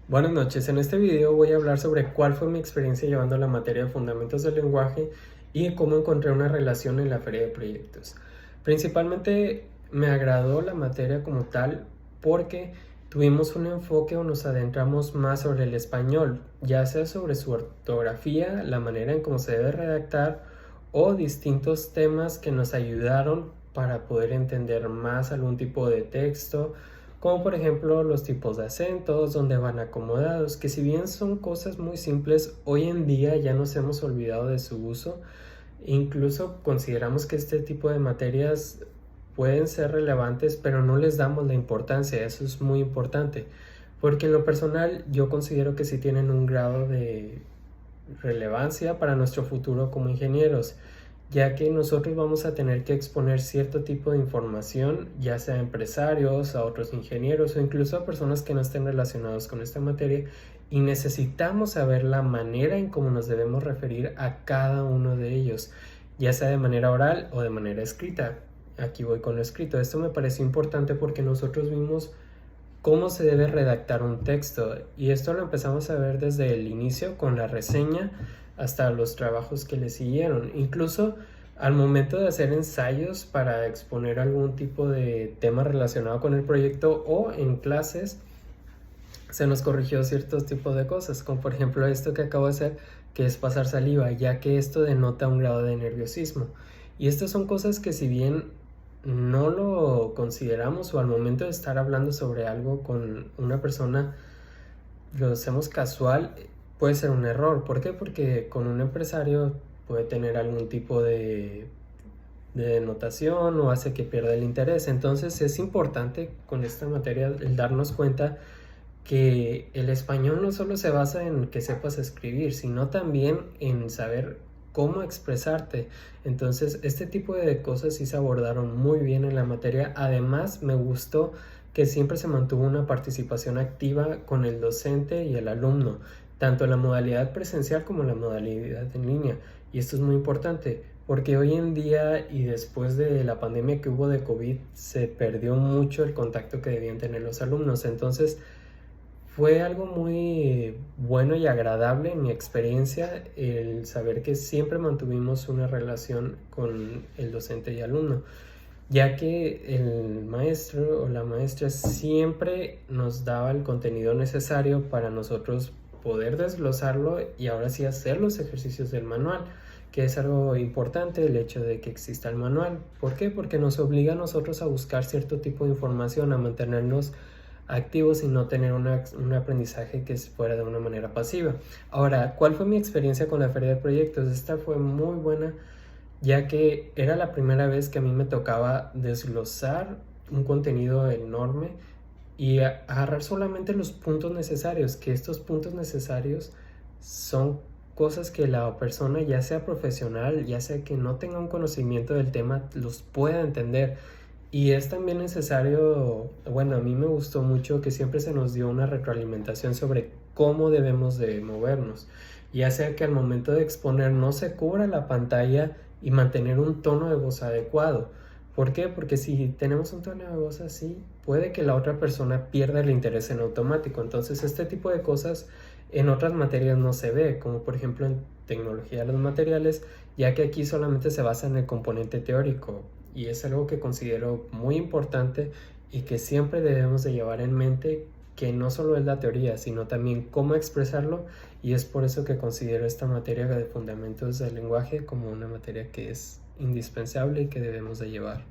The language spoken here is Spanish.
Buenas noches, en este video voy a hablar sobre cuál fue mi experiencia llevando la materia de Fundamentos del Lenguaje y cómo encontré una relación en la feria de proyectos. Principalmente me agradó la materia como tal porque tuvimos un enfoque o nos adentramos más sobre el español, ya sea sobre su ortografía, la manera en cómo se debe redactar o distintos temas que nos ayudaron para poder entender más algún tipo de texto, como por ejemplo los tipos de acentos, donde van acomodados, que si bien son cosas muy simples, hoy en día ya nos hemos olvidado de su uso. Incluso consideramos que este tipo de materias pueden ser relevantes, pero no les damos la importancia. Eso es muy importante, porque en lo personal yo considero que sí tienen un grado de relevancia para nuestro futuro como ingenieros, ya que nosotros vamos a tener que exponer cierto tipo de información, ya sea a empresarios, a otros ingenieros o incluso a personas que no estén relacionados con esta materia, y necesitamos saber la manera en cómo nos debemos referir a cada uno de ellos, ya sea de manera oral o de manera escrita. Aquí voy con lo escrito. Esto me pareció importante porque nosotros vimos cómo se debe redactar un texto, y esto lo empezamos a ver desde el inicio con la reseña hasta los trabajos que le siguieron, incluso al momento de hacer ensayos para exponer algún tipo de tema relacionado con el proyecto o en clases se nos corrigió ciertos tipos de cosas, como por ejemplo esto que acabo de hacer, que es pasar saliva, ya que esto denota un grado de nerviosismo. Y estas son cosas que si bien no lo consideramos o al momento de estar hablando sobre algo con una persona lo hacemos casual, puede ser un error. ¿Por qué? Porque con un empresario puede tener algún tipo de denotación o hace que pierda el interés. Entonces es importante con esta materia el darnos cuenta que el español no solo se basa en que sepas escribir, sino también en saber cómo expresarte. Entonces, este tipo de cosas sí se abordaron muy bien en la materia. Además, me gustó que siempre se mantuvo una participación activa con el docente y el alumno, tanto en la modalidad presencial como en la modalidad en línea. Y esto es muy importante, porque hoy en día y después de la pandemia que hubo de COVID, se perdió mucho el contacto que debían tener los alumnos. Entonces, fue algo muy bueno y agradable en mi experiencia el saber que siempre mantuvimos una relación con el docente y alumno, ya que el maestro o la maestra siempre nos daba el contenido necesario para nosotros poder desglosarlo y ahora sí hacer los ejercicios del manual, que es algo importante el hecho de que exista el manual. ¿Por qué? Porque nos obliga a nosotros a buscar cierto tipo de información, a mantenernos activos y no tener un aprendizaje que fuera de una manera pasiva. Ahora, ¿cuál fue mi experiencia con la feria de proyectos? Esta fue muy buena, ya que era la primera vez que a mí me tocaba desglosar un contenido enorme y agarrar solamente los puntos necesarios, que estos puntos necesarios son cosas que la persona, ya sea profesional, ya sea que no tenga un conocimiento del tema, los pueda entender. Y es también necesario, bueno, a mí me gustó mucho que siempre se nos dio una retroalimentación sobre cómo debemos de movernos, ya sea que al momento de exponer no se cubra la pantalla y mantener un tono de voz adecuado. ¿Por qué? Porque si tenemos un tono de voz así, puede que la otra persona pierda el interés en automático. Entonces, este tipo de cosas en otras materias no se ve, como por ejemplo en tecnología de los materiales, ya que aquí solamente se basa en el componente teórico, y es algo que considero muy importante y que siempre debemos de llevar en mente, que no solo es la teoría, sino también cómo expresarlo, y es por eso que considero esta materia de fundamentos del lenguaje como una materia que es indispensable y que debemos de llevar.